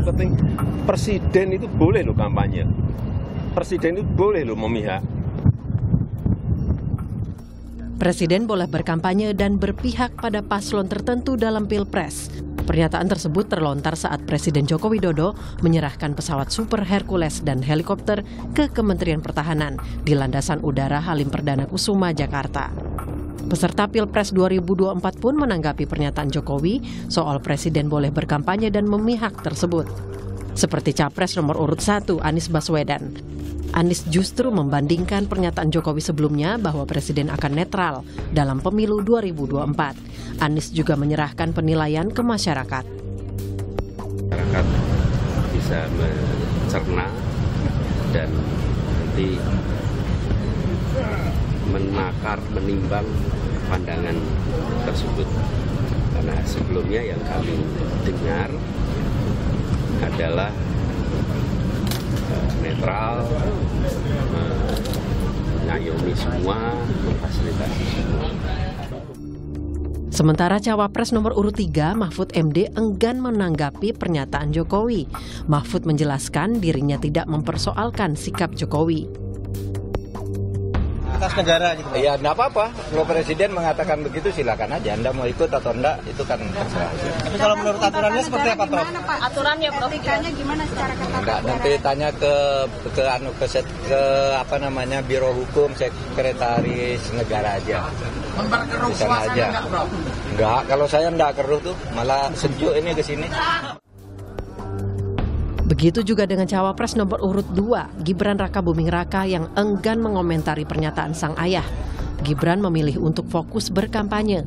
penting presiden itu boleh loh kampanye. Presiden itu boleh loh memihak. Presiden boleh berkampanye dan berpihak pada paslon tertentu dalam Pilpres. Pernyataan tersebut terlontar saat Presiden Joko Widodo menyerahkan pesawat Super Hercules dan helikopter ke Kementerian Pertahanan di Landasan Udara Halim Perdana Kusuma, Jakarta. Peserta Pilpres 2024 pun menanggapi pernyataan Jokowi soal Presiden boleh berkampanye dan memihak tersebut. Seperti Capres nomor urut 1 Anies Baswedan. Anies justru membandingkan pernyataan Jokowi sebelumnya bahwa Presiden akan netral dalam pemilu 2024. Anies juga menyerahkan penilaian ke masyarakat. Masyarakat bisa mencerna dan nanti menakar, menimbang pandangan tersebut. Karena sebelumnya yang kami dengar adalah netral, mengayomi semua, memfasilitasi semua. Sementara Cawapres nomor urut 3, Mahfud MD enggan menanggapi pernyataan Jokowi. Mahfud menjelaskan dirinya tidak mempersoalkan sikap Jokowi. Atas negara gitu. Ya enggak apa-apa. Kalau presiden mengatakan begitu silakan aja. Anda mau ikut atau enggak itu kan terserah. Tapi kalau menurut aturannya seperti apa, Prof? Aturannya, Prof, etikanya gimana secara ketat? Enggak, nanti tanya ke apa namanya Biro Hukum Sekretaris Negara aja. Di sana aja. Enggak, kalau saya enggak keruh tuh, malah sejuk ini ke sini. Begitu juga dengan Cawapres nomor urut 2, Gibran Rakabuming Raka yang enggan mengomentari pernyataan sang ayah. Gibran memilih untuk fokus berkampanye.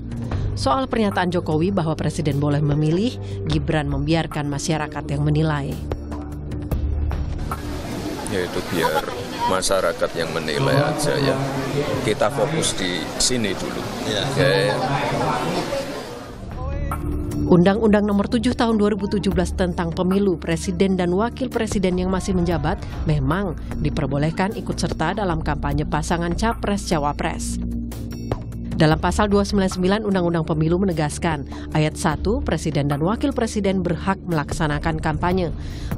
Soal pernyataan Jokowi bahwa Presiden boleh memilih, Gibran membiarkan masyarakat yang menilai. Yaitu biar masyarakat yang menilai aja ya. Kita fokus di sini dulu. Ya. Undang-Undang Nomor 7 Tahun 2017 tentang Pemilu Presiden dan Wakil Presiden yang masih menjabat memang diperbolehkan ikut serta dalam kampanye pasangan Capres-Cawapres. Dalam pasal 299 Undang-Undang Pemilu menegaskan, ayat 1, Presiden dan Wakil Presiden berhak melaksanakan kampanye.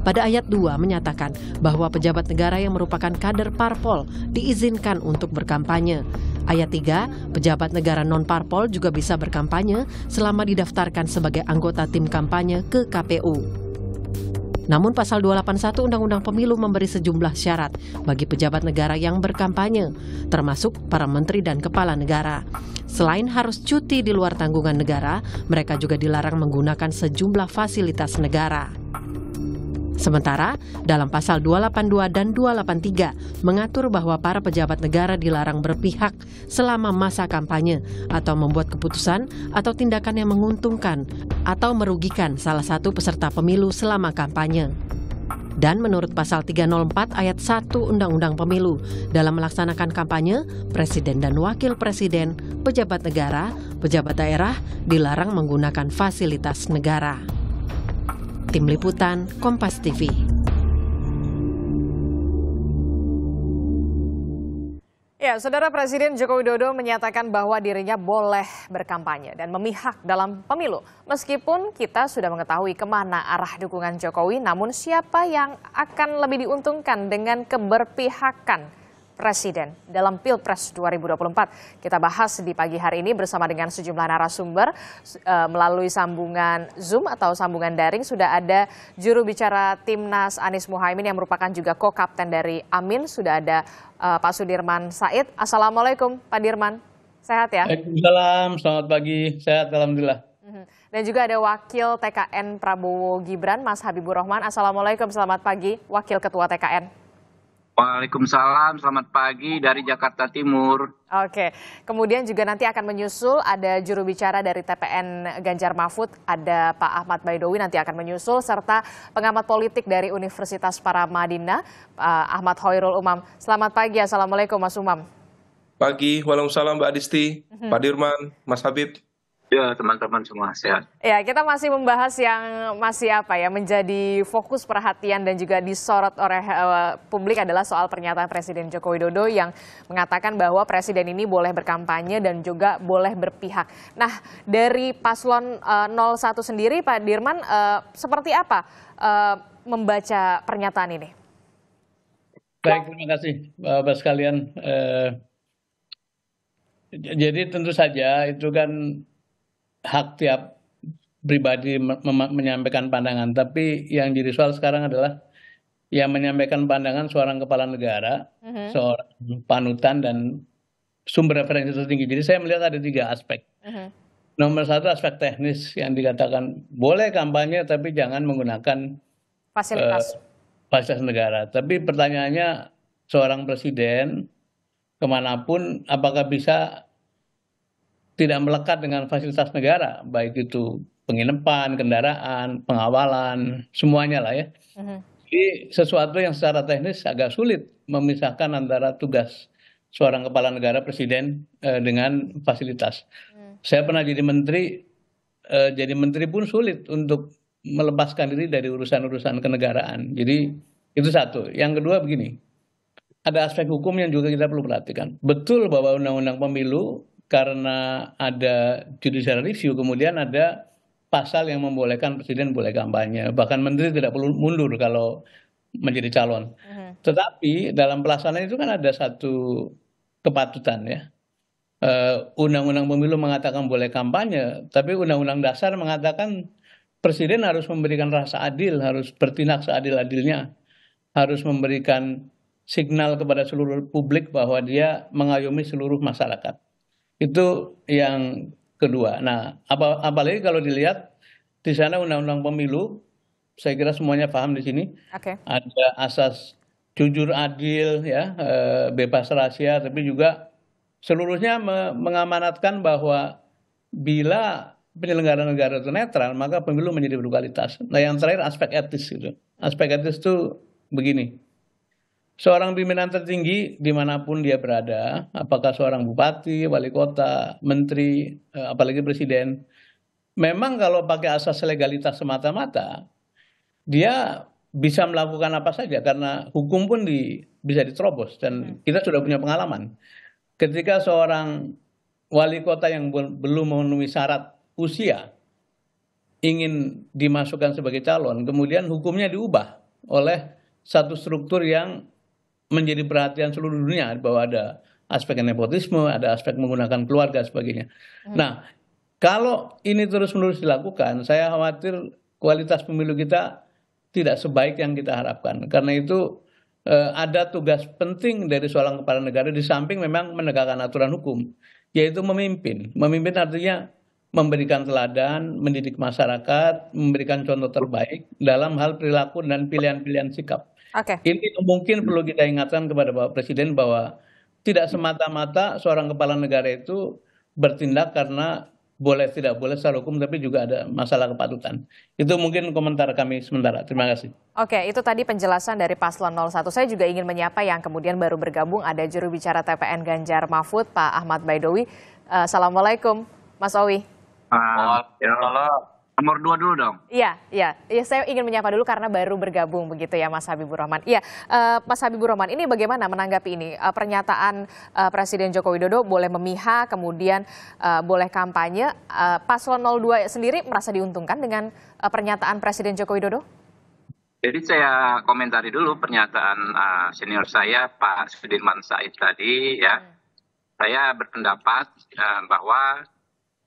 Pada ayat 2 menyatakan bahwa pejabat negara yang merupakan kader parpol diizinkan untuk berkampanye. Ayat 3, pejabat negara non-parpol juga bisa berkampanye selama didaftarkan sebagai anggota tim kampanye ke KPU. Namun pasal 281 Undang-Undang Pemilu memberi sejumlah syarat bagi pejabat negara yang berkampanye, termasuk para menteri dan kepala negara. Selain harus cuti di luar tanggungan negara, mereka juga dilarang menggunakan sejumlah fasilitas negara. Sementara, dalam pasal 282 dan 283 mengatur bahwa para pejabat negara dilarang berpihak selama masa kampanye atau membuat keputusan atau tindakan yang menguntungkan atau merugikan salah satu peserta pemilu selama kampanye. Dan menurut pasal 304 ayat 1 Undang-Undang Pemilu, dalam melaksanakan kampanye, Presiden dan Wakil Presiden, pejabat negara, pejabat daerah dilarang menggunakan fasilitas negara. Tim Liputan, Kompas TV. Ya, Saudara, Presiden Joko Widodo menyatakan bahwa dirinya boleh berkampanye dan memihak dalam pemilu. Meskipun kita sudah mengetahui kemana arah dukungan Jokowi, namun siapa yang akan lebih diuntungkan dengan keberpihakan Presiden dalam Pilpres 2024. Kita bahas di pagi hari ini bersama dengan sejumlah narasumber melalui sambungan Zoom atau sambungan daring. Sudah ada juru bicara Timnas Anies Muhaimin yang merupakan juga co-kapten dari Amin. Sudah ada Pak Sudirman Said. Assalamualaikum Pak Dirman, sehat ya? Waalaikumsalam, selamat pagi, sehat alhamdulillah. Dan juga ada Wakil TKN Prabowo Gibran, Mas Habibur Rahman. Assalamualaikum, selamat pagi Wakil Ketua TKN. Waalaikumsalam, selamat pagi dari Jakarta Timur. Oke, kemudian juga nanti akan menyusul ada juru bicara dari TPN Ganjar Mahfud, ada Pak Ahmad Baidowi nanti akan menyusul, serta pengamat politik dari Universitas Paramadina, Ahmad Hoirul Umam. Selamat pagi, Assalamualaikum Mas Umam. Pagi, waalaikumsalam Mbak Adisti, Pak Dirman, Mas Habib. Ya, teman-teman semua sehat. Ya, kita masih membahas yang masih menjadi fokus perhatian dan juga disorot oleh publik adalah soal pernyataan Presiden Joko Widodo yang mengatakan bahwa Presiden ini boleh berkampanye dan juga boleh berpihak. Nah, dari paslon 01 sendiri, Pak Dirman, seperti apa membaca pernyataan ini? Baik, terima kasih Bapak sekalian. Jadi tentu saja itu kan hak tiap pribadi menyampaikan pandangan, tapi yang jadi soal sekarang adalah yang menyampaikan pandangan seorang kepala negara, seorang panutan dan sumber referensi tertinggi. Jadi saya melihat ada 3 aspek. Nomor 1 aspek teknis yang dikatakan boleh kampanye tapi jangan menggunakan Fasilitas. fasilitas negara. Tapi pertanyaannya seorang presiden kemanapun apakah bisa tidak melekat dengan fasilitas negara, baik itu penginapan, kendaraan, pengawalan, semuanya lah ya. Jadi sesuatu yang secara teknis agak sulit memisahkan antara tugas seorang kepala negara presiden dengan fasilitas. Saya pernah jadi menteri pun sulit untuk melepaskan diri dari urusan-urusan kenegaraan. Jadi itu satu. Yang kedua begini, ada aspek hukum yang juga kita perlu perhatikan. Betul bahwa undang-undang pemilu karena ada judicial review, kemudian ada pasal yang membolehkan presiden boleh kampanye. Bahkan menteri tidak perlu mundur kalau menjadi calon. Tetapi dalam pelaksanaan itu kan ada satu kepatutan ya. Undang-undang pemilu mengatakan boleh kampanye, tapi undang-undang dasar mengatakan presiden harus memberikan rasa adil, harus bertindak seadil-adilnya, harus memberikan signal kepada seluruh publik bahwa dia mengayomi seluruh masyarakat. Itu yang kedua. Nah, apalagi kalau dilihat di sana undang-undang pemilu, saya kira semuanya paham di sini. Ada asas jujur adil, ya, bebas rahasia, tapi juga seluruhnya mengamanatkan bahwa bila penyelenggara negara itu netral, maka pemilu menjadi berkualitas. Nah, yang terakhir aspek etis gitu. Aspek etis itu begini. Seorang pimpinan tertinggi dimanapun dia berada, apakah seorang bupati, wali kota, menteri, apalagi presiden, memang kalau pakai asas legalitas semata-mata, dia bisa melakukan apa saja karena hukum pun bisa diterobos dan kita sudah punya pengalaman. Ketika seorang wali kota yang belum memenuhi syarat usia ingin dimasukkan sebagai calon, kemudian hukumnya diubah oleh satu struktur yang menjadi perhatian seluruh dunia bahwa ada aspek nepotisme, ada aspek menggunakan keluarga sebagainya. Nah, kalau ini terus-menerus dilakukan, saya khawatir kualitas pemilu kita tidak sebaik yang kita harapkan. Karena itu ada tugas penting dari seorang kepala negara di samping memang menegakkan aturan hukum, yaitu memimpin. Memimpin artinya memberikan teladan, mendidik masyarakat, memberikan contoh terbaik dalam hal perilaku dan pilihan-pilihan sikap. Ini mungkin perlu kita ingatkan kepada Bapak Presiden bahwa tidak semata-mata seorang kepala negara itu bertindak karena boleh tidak boleh secara hukum, tapi juga ada masalah kepatutan. Itu mungkin komentar kami sementara. Terima kasih. Oke, itu tadi penjelasan dari Paslon 01. Saya juga ingin menyapa yang kemudian baru bergabung, ada juru bicara TPN Ganjar Mahfud, Pak Ahmad Baidowi. Assalamualaikum, Mas Owi. Nomor 2 dulu dong. Iya, saya ingin menyapa dulu karena baru bergabung begitu ya Mas Habibur Rahman. Iya, Mas Habibur Rahman, ini bagaimana menanggapi ini pernyataan Presiden Joko Widodo boleh memihak, kemudian boleh kampanye. Paslon 02 sendiri merasa diuntungkan dengan pernyataan Presiden Joko Widodo? Jadi saya komentari dulu pernyataan senior saya Pak Sudirman Said tadi ya. Saya berpendapat bahwa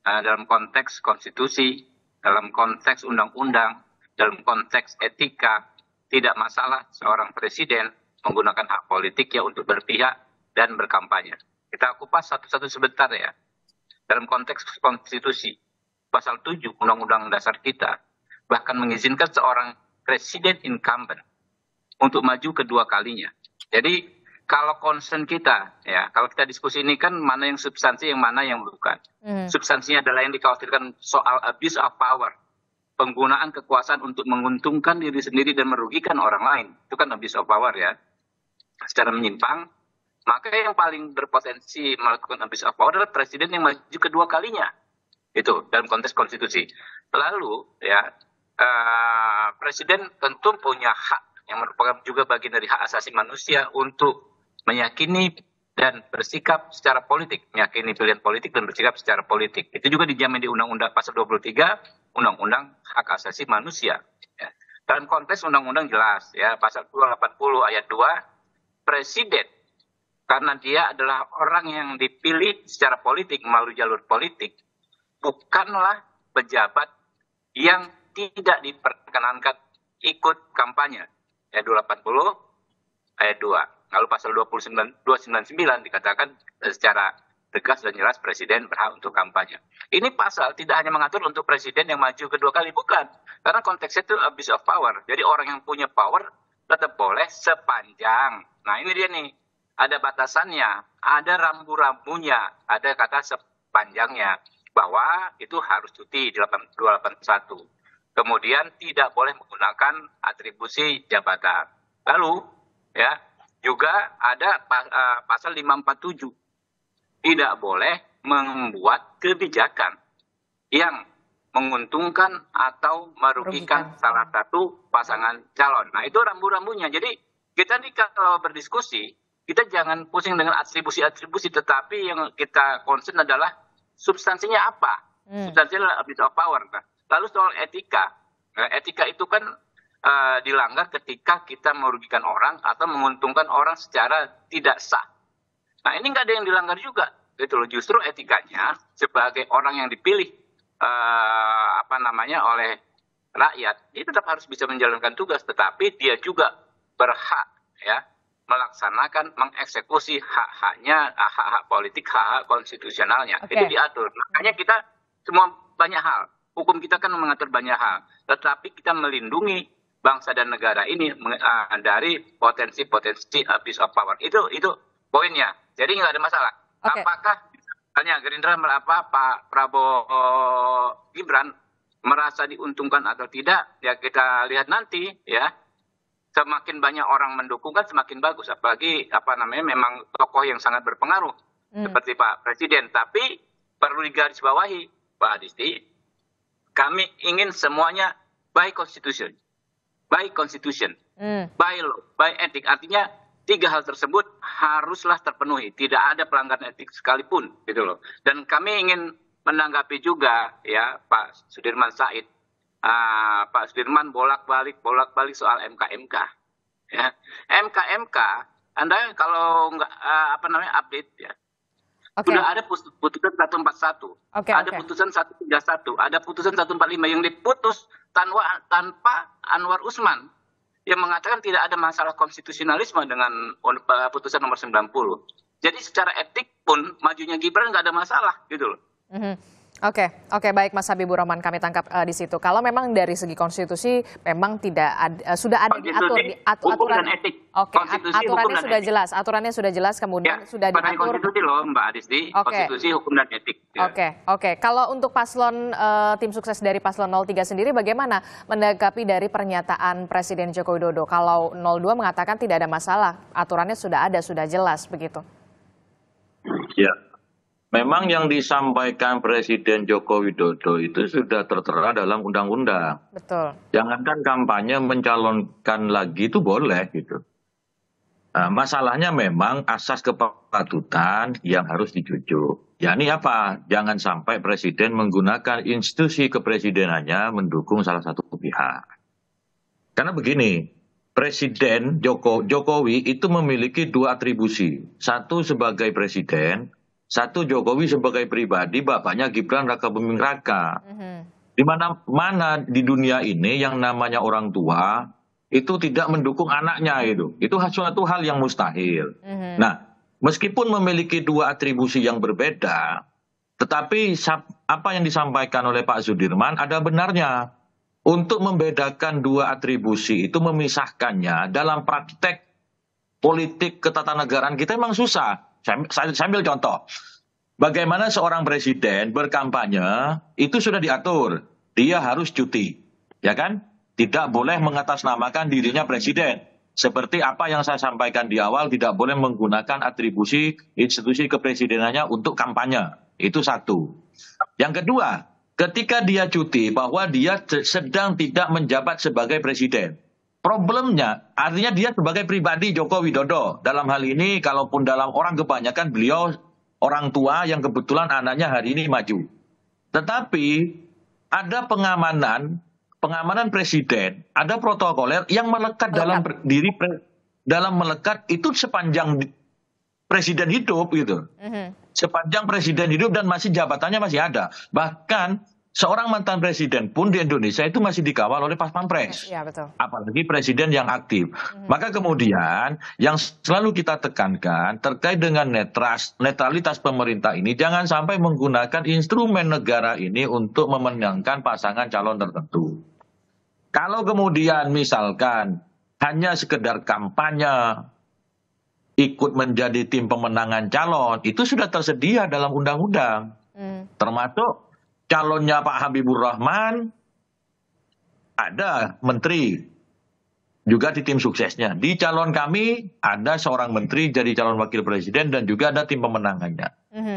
dalam konteks konstitusi, dalam konteks undang-undang, dalam konteks etika, tidak masalah seorang presiden menggunakan hak politik ya untuk berpihak dan berkampanye. Kita kupas satu-satu sebentar ya. Dalam konteks konstitusi, pasal 7 Undang-Undang Dasar kita, bahkan mengizinkan seorang presiden incumbent untuk maju kedua kalinya. Jadi kalau concern kita, ya, kalau kita diskusi ini kan mana yang substansi, yang mana yang bukan. Substansinya adalah yang dikhawatirkan soal abuse of power, penggunaan kekuasaan untuk menguntungkan diri sendiri dan merugikan orang lain. Itu kan abuse of power ya, secara menyimpang. Maka yang paling berpotensi melakukan abuse of power adalah presiden yang maju kedua kalinya. Itu dalam konteks konstitusi. Lalu ya presiden tentu punya hak yang merupakan juga bagian dari hak asasi manusia untuk meyakini dan bersikap secara politik, meyakini pilihan politik dan bersikap secara politik. Itu juga dijamin di Undang-Undang Pasal 23 Undang-Undang Hak Asasi Manusia. Ya. Dalam konteks undang-undang jelas ya, Pasal 280 ayat 2, presiden karena dia adalah orang yang dipilih secara politik melalui jalur politik, bukanlah pejabat yang tidak diperkenankan ikut kampanye. Ayat 280 ayat 2. Lalu pasal 299 dikatakan secara tegas dan jelas presiden berhak untuk kampanye. Ini pasal tidak hanya mengatur untuk presiden yang maju kedua kali, bukan. Karena konteksnya itu abuse of power. Jadi orang yang punya power tetap boleh sepanjang. Nah ini dia nih, ada batasannya, ada rambu-rambunya, ada kata sepanjangnya. Bahwa itu harus cuti di 281. Kemudian tidak boleh menggunakan atribusi jabatan. Lalu ya, juga ada pasal 547. Tidak boleh membuat kebijakan yang menguntungkan atau merugikan salah satu pasangan calon. Nah itu rambu-rambunya. Jadi kita nih kalau berdiskusi, kita jangan pusing dengan atribusi-atribusi, tetapi yang kita concern adalah substansinya apa. Substansinya adalah abuse of power. Nah, lalu soal etika. Etika itu kan dilanggar ketika kita merugikan orang atau menguntungkan orang secara tidak sah. Nah ini nggak ada yang dilanggar juga, gitu loh. Justru etikanya sebagai orang yang dipilih oleh rakyat, dia tetap harus bisa menjalankan tugas, tetapi dia juga berhak ya melaksanakan, mengeksekusi hak-haknya, hak-hak politik, hak-hak konstitusionalnya. Itu diatur. Makanya kita semua banyak hal. Hukum kita kan mengatur banyak hal, tetapi kita melindungi bangsa dan negara ini dari potensi-potensi abuse of power. Itu poinnya. Jadi nggak ada masalah. Apakah misalnya Gerindra Pak Prabowo Gibran merasa diuntungkan atau tidak? Ya kita lihat nanti ya. Semakin banyak orang mendukung kan semakin bagus. Apalagi memang tokoh yang sangat berpengaruh seperti Pak Presiden. Tapi perlu digarisbawahi Pak Adisti, kami ingin semuanya by constitution. By constitution, by law, by etik. Artinya 3 hal tersebut haruslah terpenuhi. Tidak ada pelanggaran etik sekalipun, gitu loh. Dan kami ingin menanggapi juga ya Pak Sudirman Said. Pak Sudirman bolak-balik soal MK-MK. Ya. MK-MK, Anda kalau nggak update ya. Sudah ada putusan 141, ada putusan 131, ada putusan 145 yang diputus tanpa Anwar Usman yang mengatakan tidak ada masalah konstitusionalisme dengan putusan nomor 90. Jadi secara etik pun majunya Gibran nggak ada masalah gitu loh. Oke, baik Mas Habibur Rahman, kami tangkap di situ. Kalau memang dari segi konstitusi memang tidak sudah ada diatur di aturan etik. Aturannya sudah jelas, kemudian sudah diatur. Konstitusi loh Mbak Adisti, konstitusi hukum dan etik. Oke. Kalau untuk paslon tim sukses dari paslon 03 sendiri bagaimana menanggapi dari pernyataan Presiden Joko Widodo? Kalau 02 mengatakan tidak ada masalah, aturannya sudah ada, sudah jelas begitu. Ya. Memang yang disampaikan Presiden Joko Widodo itu sudah tertera dalam undang-undang. Betul. Jangankan kampanye mencalonkan lagi itu boleh gitu. Nah, masalahnya memang asas kepatutan yang harus dijujuk. Yakni apa? Jangan sampai Presiden menggunakan institusi kepresidenannya mendukung salah satu pihak. Karena begini, Presiden Jokowi itu memiliki 2 atribusi. Satu sebagai presiden, satu Jokowi sebagai pribadi, bapaknya Gibran Raka Buming Raka. Di mana di dunia ini yang namanya orang tua itu tidak mendukung anaknya itu. Itu suatu hal yang mustahil. Nah, meskipun memiliki 2 atribusi yang berbeda, tetapi apa yang disampaikan oleh Pak Sudirman ada benarnya. Untuk membedakan 2 atribusi itu memisahkannya dalam praktek politik ketatanegaraan kita memang susah. Saya ambil contoh. Bagaimana seorang presiden berkampanye itu sudah diatur. Dia harus cuti. Ya kan? Tidak boleh mengatasnamakan dirinya presiden. Seperti apa yang saya sampaikan di awal, tidak boleh menggunakan atribusi institusi kepresidenannya untuk kampanye. Itu satu. Yang kedua, ketika dia cuti bahwa dia sedang tidak menjabat sebagai presiden. Problemnya, artinya dia sebagai pribadi Joko Widodo. Dalam hal ini, kalaupun dalam orang kebanyakan beliau orang tua yang kebetulan anaknya hari ini maju. Tetapi ada pengamanan presiden, ada protokoler yang melekat dalam diri dalam melekat itu sepanjang presiden hidup gitu. Sepanjang presiden hidup dan masih jabatannya masih ada. Bahkan seorang mantan presiden pun di Indonesia itu masih dikawal oleh Pas Pampres. Ya, betul. Apalagi presiden yang aktif. Maka kemudian yang selalu kita tekankan terkait dengan netralitas pemerintah ini, jangan sampai menggunakan instrumen negara ini untuk memenangkan pasangan calon tertentu. Kalau kemudian misalkan hanya sekedar kampanye, ikut menjadi tim pemenangan calon, itu sudah tersedia dalam undang-undang. Termasuk calonnya Pak Habibur Rahman, ada menteri, juga di tim suksesnya. Di calon kami, ada seorang menteri jadi calon wakil presiden dan juga ada tim pemenangannya.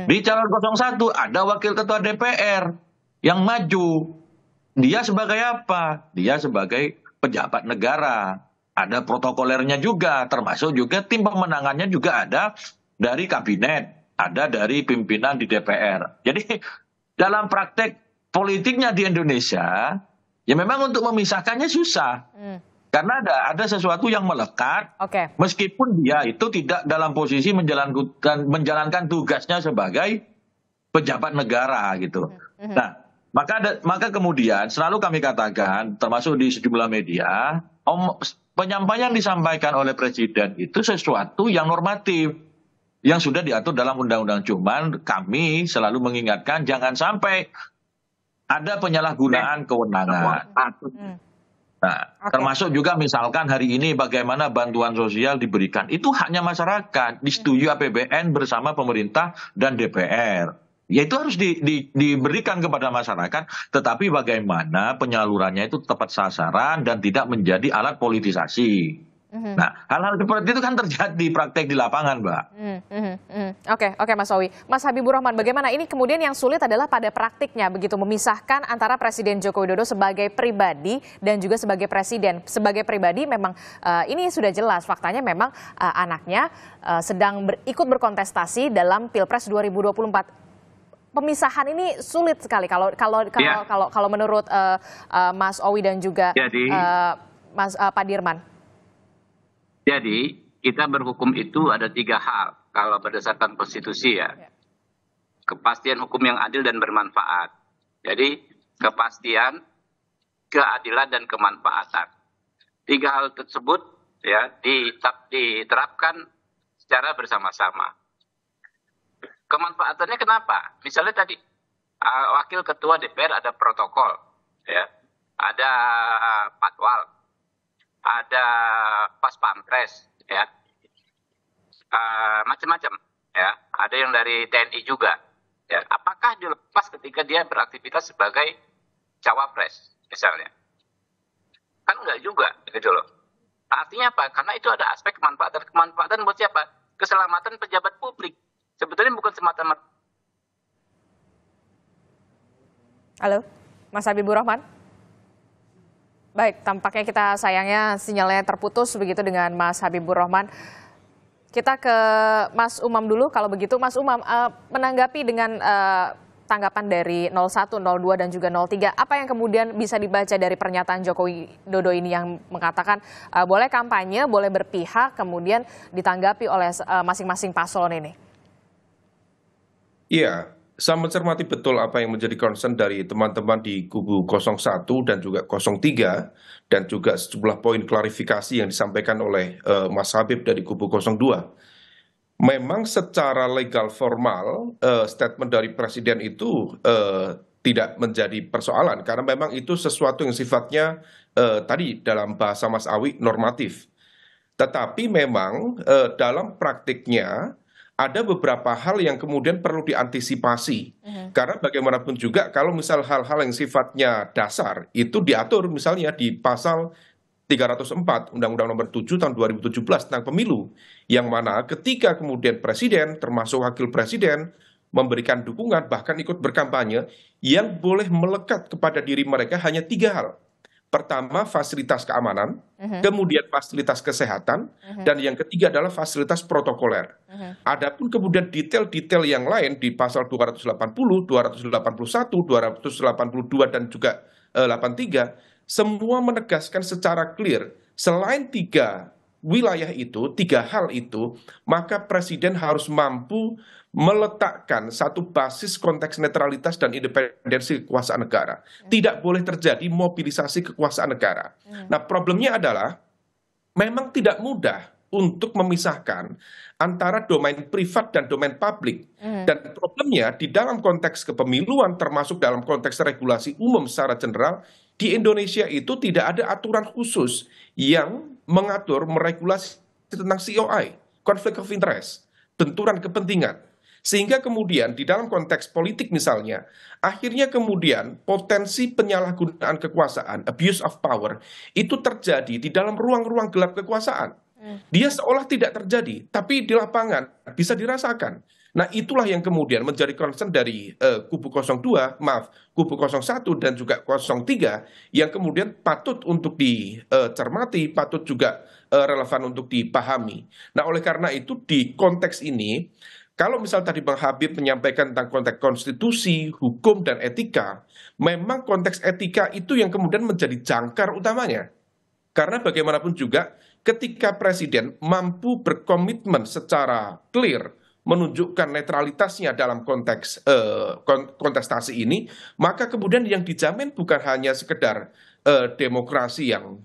Di calon 01, ada wakil ketua DPR yang maju. Dia sebagai apa? Dia sebagai pejabat negara. Ada protokolernya juga, termasuk juga tim pemenangannya juga ada dari kabinet, ada dari pimpinan di DPR. Jadi dalam praktek politiknya di Indonesia, ya memang untuk memisahkannya susah. Karena ada sesuatu yang melekat, meskipun dia itu tidak dalam posisi menjalankan tugasnya sebagai pejabat negara gitu. Nah, maka kemudian selalu kami katakan, termasuk di sejumlah media, penyampaian disampaikan oleh presiden itu sesuatu yang normatif, yang sudah diatur dalam undang-undang. Cuman kami selalu mengingatkan jangan sampai ada penyalahgunaan kewenangan. Nah, termasuk juga misalkan hari ini bagaimana bantuan sosial diberikan. Itu haknya masyarakat, disetujui APBN bersama pemerintah dan DPR. Ya itu harus diberikan kepada masyarakat, tetapi bagaimana penyalurannya itu tepat sasaran dan tidak menjadi alat politisasi. Nah, hal-hal seperti itu kan terjadi praktek di lapangan, Mbak. Oke, Mas Owi. Mas Habibur Rahman, bagaimana ini kemudian yang sulit adalah pada praktiknya, begitu memisahkan antara Presiden Joko Widodo sebagai pribadi dan juga sebagai presiden. Sebagai pribadi memang ini sudah jelas faktanya memang anaknya sedang ikut berkontestasi dalam Pilpres 2024. Pemisahan ini sulit sekali kalau menurut Mas Owi dan juga Mas Pak Dirman. Jadi kita berhukum itu ada 3 hal kalau berdasarkan konstitusi ya. Kepastian hukum yang adil dan bermanfaat. Jadi kepastian, keadilan dan kemanfaatan. 3 hal tersebut ya diterapkan secara bersama-sama. Kemanfaatannya kenapa? Misalnya tadi wakil ketua DPR ada protokol, ya, ada patwal, ada Pas Pampres, ya, macam-macam, ya, ada yang dari TNI juga. Ya. Apakah dilepas ketika dia beraktivitas sebagai cawapres, misalnya? Kan enggak juga, gitu loh. Artinya apa? Karena itu ada aspek kemanfaatan. Kemanfaatan buat siapa? Keselamatan pejabat publik. Sebetulnya bukan semata-mata. Halo, Mas Habibur Rahman. Baik, tampaknya kita sayangnya sinyalnya terputus begitu dengan Mas Habibur Rahman. Kita ke Mas Umam dulu. Kalau begitu, Mas Umam menanggapi dengan tanggapan dari 01, 02 dan juga 03. Apa yang kemudian bisa dibaca dari pernyataan Joko Widodo ini yang mengatakan boleh kampanye, boleh berpihak, kemudian ditanggapi oleh masing-masing paslon ini? Iya, saya mencermati betul apa yang menjadi concern dari teman-teman di kubu 01 dan juga 03 dan juga sejumlah poin klarifikasi yang disampaikan oleh Mas Habib dari kubu 02. Memang secara legal formal statement dari presiden itu tidak menjadi persoalan karena memang itu sesuatu yang sifatnya tadi dalam bahasa Mas Awi normatif. Tetapi memang dalam praktiknya ada beberapa hal yang kemudian perlu diantisipasi. Karena bagaimanapun juga kalau misal hal-hal yang sifatnya dasar itu diatur misalnya di pasal 304 Undang-Undang Nomor 7 Tahun 2017 tentang pemilu, yang mana ketika kemudian presiden termasuk wakil presiden memberikan dukungan, bahkan ikut berkampanye, yang boleh melekat kepada diri mereka hanya 3 hal. Pertama, fasilitas keamanan, kemudian fasilitas kesehatan, dan yang ketiga adalah fasilitas protokoler. Adapun kemudian detail-detail yang lain di pasal 280, 281, 282, dan juga 83, semua menegaskan secara clear, selain 3 wilayah itu, 3 hal itu, maka presiden harus mampu meletakkan satu basis konteks netralitas dan independensi kekuasaan negara. Tidak boleh terjadi mobilisasi kekuasaan negara. Nah, problemnya adalah memang tidak mudah untuk memisahkan antara domain privat dan domain publik. Dan problemnya di dalam konteks kepemiluan, termasuk dalam konteks regulasi umum secara general, di Indonesia itu tidak ada aturan khusus yang mengatur, meregulasi tentang COI, conflict of interest, benturan kepentingan. Sehingga kemudian di dalam konteks politik misalnya, akhirnya kemudian potensi penyalahgunaan kekuasaan, abuse of power, itu terjadi di dalam ruang-ruang gelap kekuasaan. Dia seolah tidak terjadi, tapi di lapangan bisa dirasakan. Nah, itulah yang kemudian menjadi concern dari kubu 02, kubu 01 dan juga 03, yang kemudian patut untuk dicermati, patut juga relevan untuk dipahami. Nah, oleh karena itu di konteks ini, kalau misal tadi Bang Habib menyampaikan tentang konteks konstitusi, hukum, dan etika, memang konteks etika itu yang kemudian menjadi jangkar utamanya. Karena bagaimanapun juga ketika presiden mampu berkomitmen secara clear menunjukkan netralitasnya dalam konteks kontestasi ini, maka kemudian yang dijamin bukan hanya sekedar demokrasi yang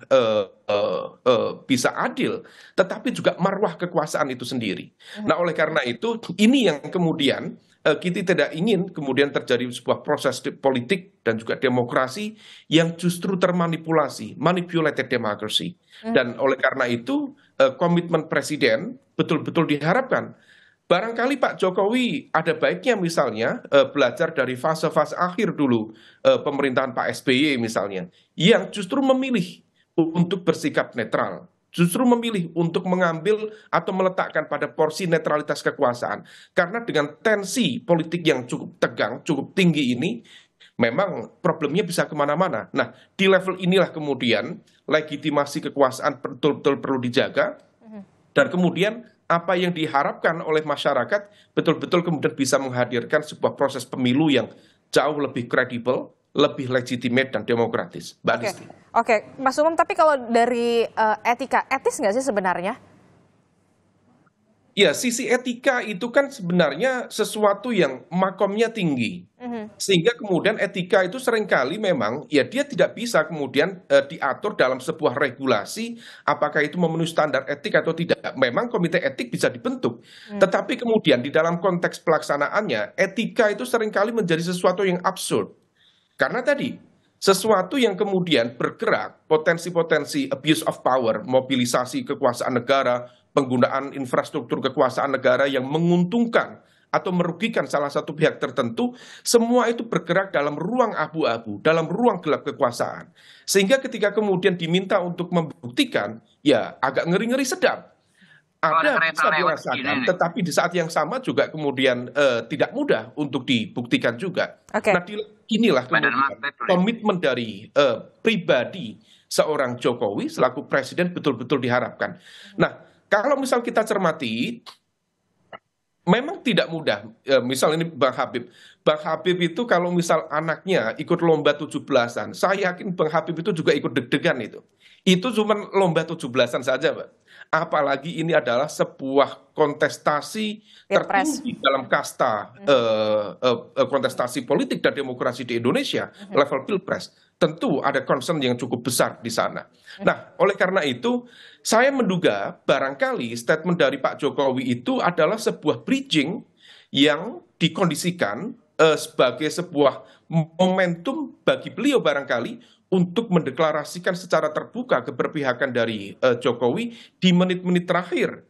bisa adil, tetapi juga marwah kekuasaan itu sendiri. Nah, oleh karena itu, ini yang kemudian kita tidak ingin kemudian terjadi sebuah proses politik dan juga demokrasi yang justru termanipulasi, manipulated democracy. Dan oleh karena itu, komitmen presiden betul-betul diharapkan. Barangkali Pak Jokowi ada baiknya misalnya belajar dari fase-fase akhir dulu pemerintahan Pak SBY misalnya, yang justru memilih untuk bersikap netral, justru memilih untuk mengambil atau meletakkan pada porsi netralitas kekuasaan. Karena dengan tensi politik yang cukup tegang, cukup tinggi ini, memang problemnya bisa kemana-mana. Nah, di level inilah kemudian legitimasi kekuasaan betul-betul perlu dijaga, dan kemudian apa yang diharapkan oleh masyarakat betul-betul kemudian bisa menghadirkan sebuah proses pemilu yang jauh lebih kredibel, lebih legitimate dan demokratis. Mbak Disti. Oke, Mas Umam, tapi kalau dari etika, etis nggak sih sebenarnya? Ya, sisi etika itu kan sebenarnya sesuatu yang makomnya tinggi. Sehingga kemudian etika itu seringkali memang, ya dia tidak bisa kemudian diatur dalam sebuah regulasi, apakah itu memenuhi standar etik atau tidak. Memang komite etik bisa dibentuk. Tetapi kemudian di dalam konteks pelaksanaannya, etika itu seringkali menjadi sesuatu yang absurd. Karena tadi, sesuatu yang kemudian bergerak, potensi-potensi abuse of power, mobilisasi kekuasaan negara, penggunaan infrastruktur kekuasaan negara yang menguntungkan atau merugikan salah satu pihak tertentu, semua itu bergerak dalam ruang abu-abu, dalam ruang gelap kekuasaan. Sehingga ketika kemudian diminta untuk membuktikan, ya agak ngeri-ngeri sedap. Ada bisa dirasakan, tetapi di saat yang sama juga kemudian tidak mudah untuk dibuktikan juga. Nah, inilah kemudian komitmen dari pribadi seorang Jokowi selaku presiden betul-betul diharapkan. Nah, kalau misal kita cermati, memang tidak mudah. Misal ini Bang Habib. Bang Habib itu kalau misal anaknya ikut lomba 17-an, saya yakin Bang Habib itu juga ikut deg-degan itu. Itu cuma lomba 17-an saja, Pak. Apalagi ini adalah sebuah kontestasi tertinggi dalam kasta kontestasi politik dan demokrasi di Indonesia, level pilpres. Tentu ada concern yang cukup besar di sana. Nah, oleh karena itu, saya menduga barangkali statement dari Pak Jokowi itu adalah sebuah bridging yang dikondisikan sebagai sebuah momentum bagi beliau barangkali untuk mendeklarasikan secara terbuka keberpihakan dari Jokowi di menit-menit terakhir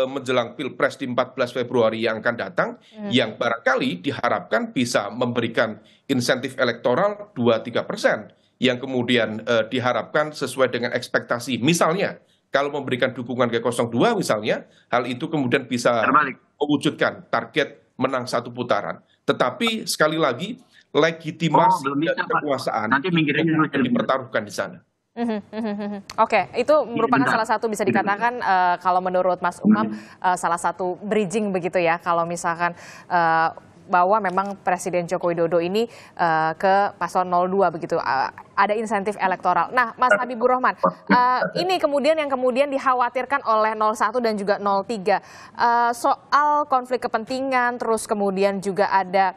menjelang Pilpres di 14 Februari yang akan datang, yang barangkali diharapkan bisa memberikan insentif elektoral 2-3%, yang kemudian diharapkan sesuai dengan ekspektasi. Misalnya, kalau memberikan dukungan ke 02 misalnya, hal itu kemudian bisa mewujudkan target menang satu putaran. Tetapi sekali lagi legitimasi dan kekuasaan Nanti minggir aja dulu. dipertaruhkan di sana. Oke, itu merupakan salah satu bisa dikatakan kalau menurut Mas Umam salah satu bridging begitu ya, kalau misalkan bahwa memang Presiden Joko Widodo ini ke paslon 02 begitu, ada insentif elektoral. Nah, Mas Habibur Rahman, ini kemudian yang dikhawatirkan oleh 01 dan juga 03 soal konflik kepentingan, terus kemudian juga ada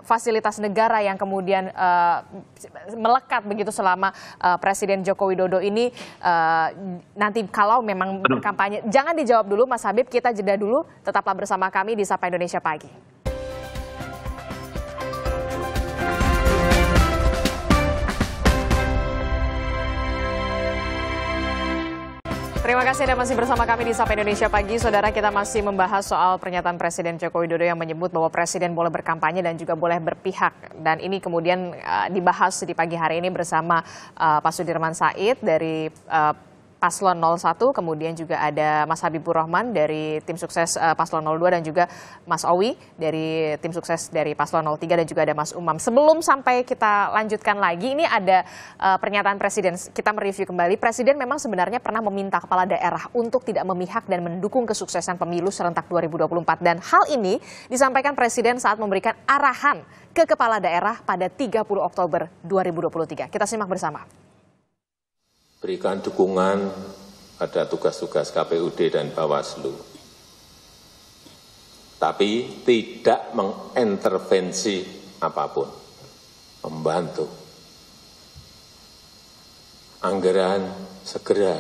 fasilitas negara yang kemudian melekat begitu selama Presiden Joko Widodo ini nanti kalau memang berkampanye. Jangan dijawab dulu Mas Habib, kita jeda dulu, tetaplah bersama kami di Sapa Indonesia Pagi. Terima kasih Anda masih bersama kami di Sapa Indonesia Pagi. Saudara, kita masih membahas soal pernyataan Presiden Joko Widodo yang menyebut bahwa Presiden boleh berkampanye dan juga boleh berpihak. Dan ini kemudian dibahas di pagi hari ini bersama Pak Sudirman Said dari Paslon 01, kemudian juga ada Mas Habibur Rahman dari tim sukses Paslon 02 dan juga Mas Owi dari tim sukses dari Paslon 03 dan juga ada Mas Umam. Sebelum sampai kita lanjutkan lagi, ini ada pernyataan Presiden. Kita mereview kembali. Presiden memang sebenarnya pernah meminta kepala daerah untuk tidak memihak dan mendukung kesuksesan pemilu serentak 2024. Dan hal ini disampaikan Presiden saat memberikan arahan ke kepala daerah pada 30 Oktober 2023. Kita simak bersama. Berikan dukungan pada tugas-tugas KPUD dan Bawaslu, tapi tidak mengintervensi apapun, membantu. Anggaran segera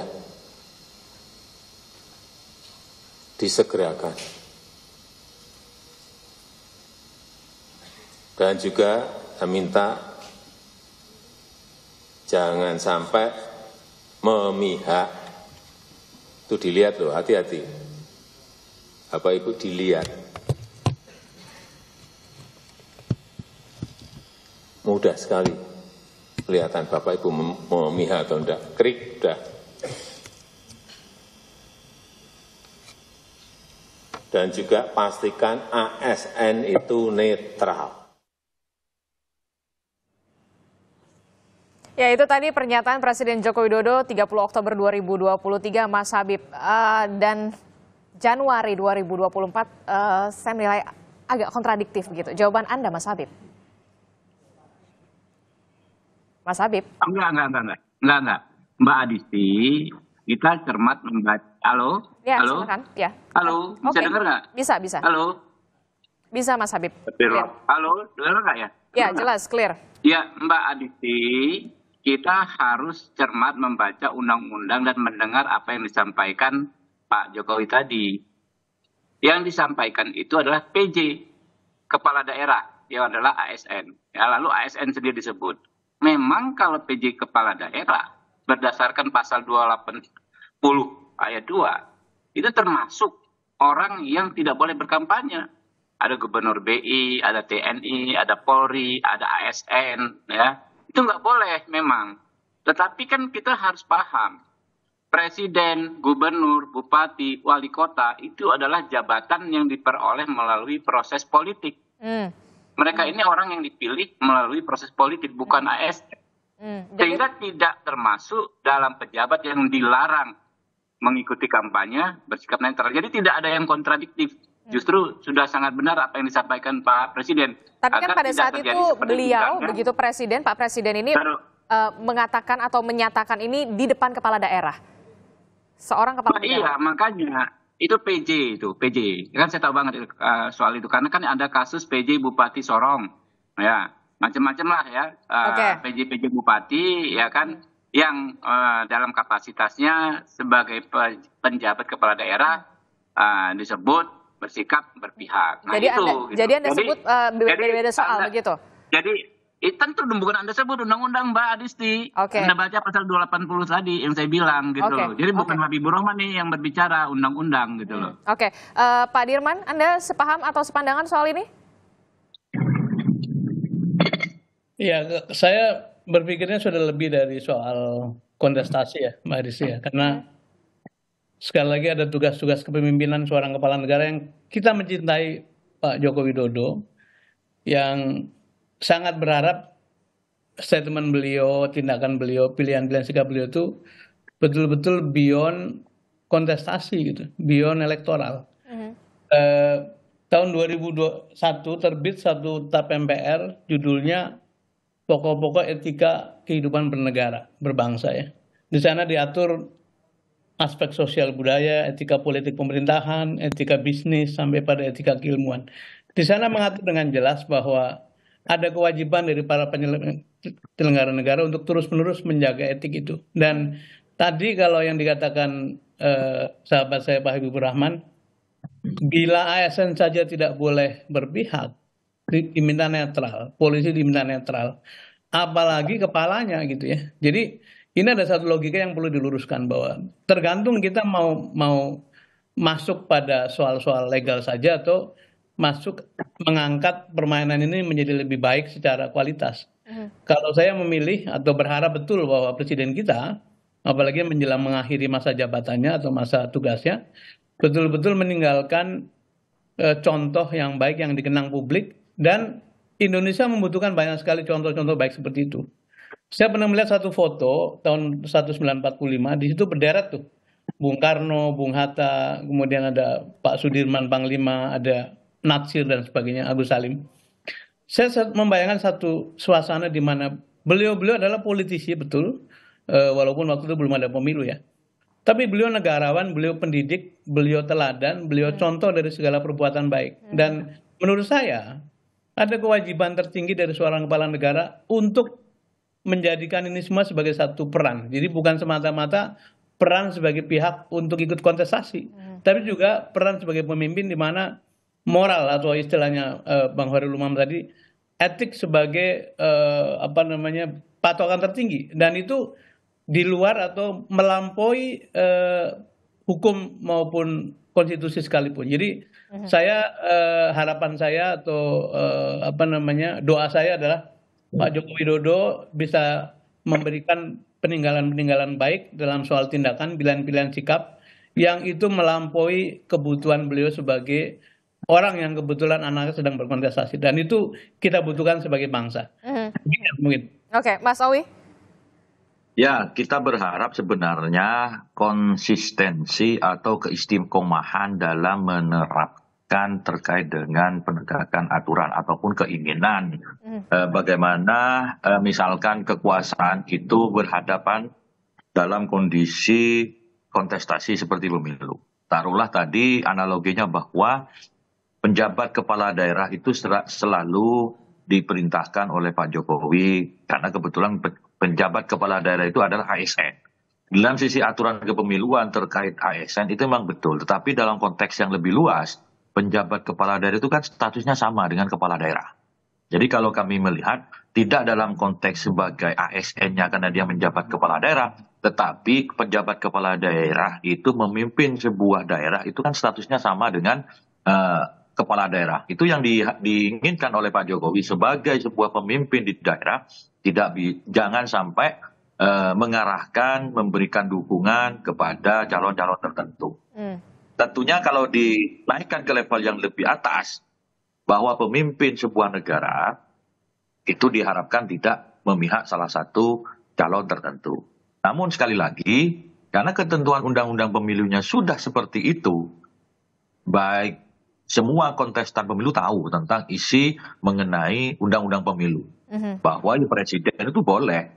disegerakan. Dan juga saya minta jangan sampai memihak. Itu dilihat loh, hati-hati. Bapak Ibu dilihat. Mudah sekali kelihatan Bapak Ibu memihak atau enggak. Krik, udah. Dan juga pastikan ASN itu netral. Ya, itu tadi pernyataan Presiden Joko Widodo 30 Oktober 2023, Mas Habib. Dan Januari 2024 saya menilai agak kontradiktif begitu. Jawaban Anda, Mas Habib? Mas Habib? Enggak. Mbak Adisti, kita cermat membaca. Halo? Ya, halo? silakan. Ya. Halo, bisa dengar nggak? Bisa. Halo? Bisa, Mas Habib. Halo, dengar nggak ya? Ya, jelas, clear. Ya, Mbak Adisti, kita harus cermat membaca undang-undang dan mendengar apa yang disampaikan Pak Jokowi tadi. Yang disampaikan itu adalah PJ, Kepala Daerah, yang adalah ASN. Ya, lalu ASN sendiri disebut. Memang kalau PJ Kepala Daerah, berdasarkan pasal 280 ayat 2, itu termasuk orang yang tidak boleh berkampanye. Ada Gubernur BI, ada TNI, ada Polri, ada ASN, ya. Itu nggak boleh memang. Tetapi kan kita harus paham, Presiden, Gubernur, Bupati, Wali Kota itu adalah jabatan yang diperoleh melalui proses politik. Mereka ini orang yang dipilih melalui proses politik, bukan ASN. Sehingga tidak termasuk dalam pejabat yang dilarang mengikuti kampanye, bersikap netral. Jadi tidak ada yang kontradiktif. Justru sudah sangat benar apa yang disampaikan Pak Presiden. Tapi kan pada saat itu beliau, begitu Pak Presiden ini mengatakan atau menyatakan ini di depan kepala daerah. Seorang kepala daerah. Iya, makanya itu PJ. Kan saya tahu banget soal itu. Karena kan ada kasus PJ Bupati Sorong. Ya, macam-macam lah ya. PJ Bupati, ya kan, yang dalam kapasitasnya sebagai penjabat kepala daerah disebut bersikap berpihak. Nah, jadi Anda sebut beda-beda soal begitu? Jadi tentu bukan Anda sebut undang-undang, Mbak Adisti. Anda baca pasal 280 tadi yang saya bilang gitu loh. Jadi bukan Habibur Rahman nih yang berbicara undang-undang gitu loh. Pak Dirman, Anda sepaham atau sepandangan soal ini? Ya, saya berpikirnya sudah lebih dari soal kontestasi ya, Mbak Adisti ya. Karena sekali lagi ada tugas-tugas kepemimpinan seorang kepala negara yang kita mencintai Pak Joko Widodo, yang sangat berharap statement beliau, tindakan beliau, pilihan-pilihan sikap beliau itu betul-betul beyond kontestasi gitu, beyond elektoral. Tahun 2021 terbit satu TAP MPR, judulnya Pokok-pokok Etika Kehidupan Bernegara, Berbangsa ya. Di sana diatur aspek sosial budaya, etika politik pemerintahan, etika bisnis, sampai pada etika keilmuan. Di sana mengatur dengan jelas bahwa ada kewajiban dari para penyelenggara negara untuk terus-menerus menjaga etik itu. Dan tadi kalau yang dikatakan sahabat saya Pak Habibur Rahman, bila ASN saja tidak boleh berpihak, diminta netral, polisi diminta netral, apalagi kepalanya gitu ya. Jadi ini ada satu logika yang perlu diluruskan, bahwa tergantung kita mau masuk pada soal-soal legal saja atau masuk mengangkat permainan ini menjadi lebih baik secara kualitas. Kalau saya memilih atau berharap betul bahwa presiden kita, apalagi menjelang mengakhiri masa jabatannya atau masa tugasnya, betul-betul meninggalkan contoh yang baik yang dikenang publik, dan Indonesia membutuhkan banyak sekali contoh-contoh baik seperti itu. Saya pernah melihat satu foto tahun 1945, di situ berderet tuh Bung Karno, Bung Hatta, kemudian ada Pak Sudirman Panglima, ada Natsir dan sebagainya, Agus Salim. Saya membayangkan satu suasana di mana beliau-beliau adalah politisi betul, walaupun waktu itu belum ada pemilu ya. Tapi beliau negarawan, beliau pendidik, beliau teladan, beliau contoh dari segala perbuatan baik. Dan menurut saya ada kewajiban tertinggi dari seorang kepala negara untuk menjadikan ini semua sebagai satu peran. Jadi bukan semata-mata peran sebagai pihak untuk ikut kontestasi, tapi juga peran sebagai pemimpin di mana moral atau istilahnya Bang Hoirul Umam tadi, etik sebagai patokan tertinggi, dan itu di luar atau melampaui hukum maupun konstitusi sekalipun. Jadi saya harapan saya atau doa saya adalah Pak Joko Widodo bisa memberikan peninggalan-peninggalan baik dalam soal tindakan, pilihan-pilihan sikap yang itu melampaui kebutuhan beliau sebagai orang yang kebetulan anaknya sedang berkontestasi, dan itu kita butuhkan sebagai bangsa. Mungkin. Oke, Mas Owi. Ya, kita berharap sebenarnya konsistensi atau keistiqomahan dalam menerapkan terkait dengan penegakan aturan ataupun keinginan. Bagaimana misalkan kekuasaan itu berhadapan dalam kondisi kontestasi seperti pemilu. Taruhlah tadi analoginya bahwa penjabat kepala daerah itu selalu diperintahkan oleh Pak Jokowi, karena kebetulan penjabat kepala daerah itu adalah ASN. Dalam sisi aturan kepemiluan terkait ASN itu memang betul, tetapi dalam konteks yang lebih luas, penjabat kepala daerah itu kan statusnya sama dengan kepala daerah. Jadi kalau kami melihat, tidak dalam konteks sebagai ASN-nya karena dia menjabat kepala daerah, tetapi penjabat kepala daerah itu memimpin sebuah daerah, itu kan statusnya sama dengan kepala daerah. Itu yang diinginkan oleh Pak Jokowi sebagai sebuah pemimpin di daerah, jangan sampai mengarahkan, memberikan dukungan kepada calon-calon tertentu. Tentunya kalau dinaikkan ke level yang lebih atas, bahwa pemimpin sebuah negara itu diharapkan tidak memihak salah satu calon tertentu. Namun sekali lagi, karena ketentuan undang-undang pemilunya sudah seperti itu, baik semua kontestan pemilu tahu tentang isi mengenai undang-undang pemilu. Bahwa presiden itu boleh,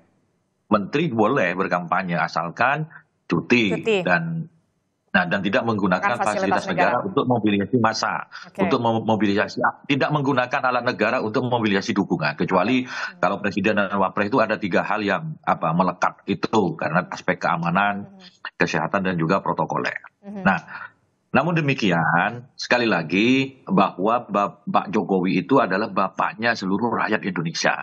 menteri boleh berkampanye asalkan cuti. Dan tidak menggunakan fasilitas negara untuk mobilisasi massa, untuk memobilisasi, tidak menggunakan alat negara untuk memobilisasi dukungan, kecuali kalau presiden dan wapres itu ada 3 hal yang melekat itu, karena aspek keamanan, kesehatan, dan juga protokoler. Nah, namun demikian, sekali lagi bahwa Pak Jokowi itu adalah bapaknya seluruh rakyat Indonesia.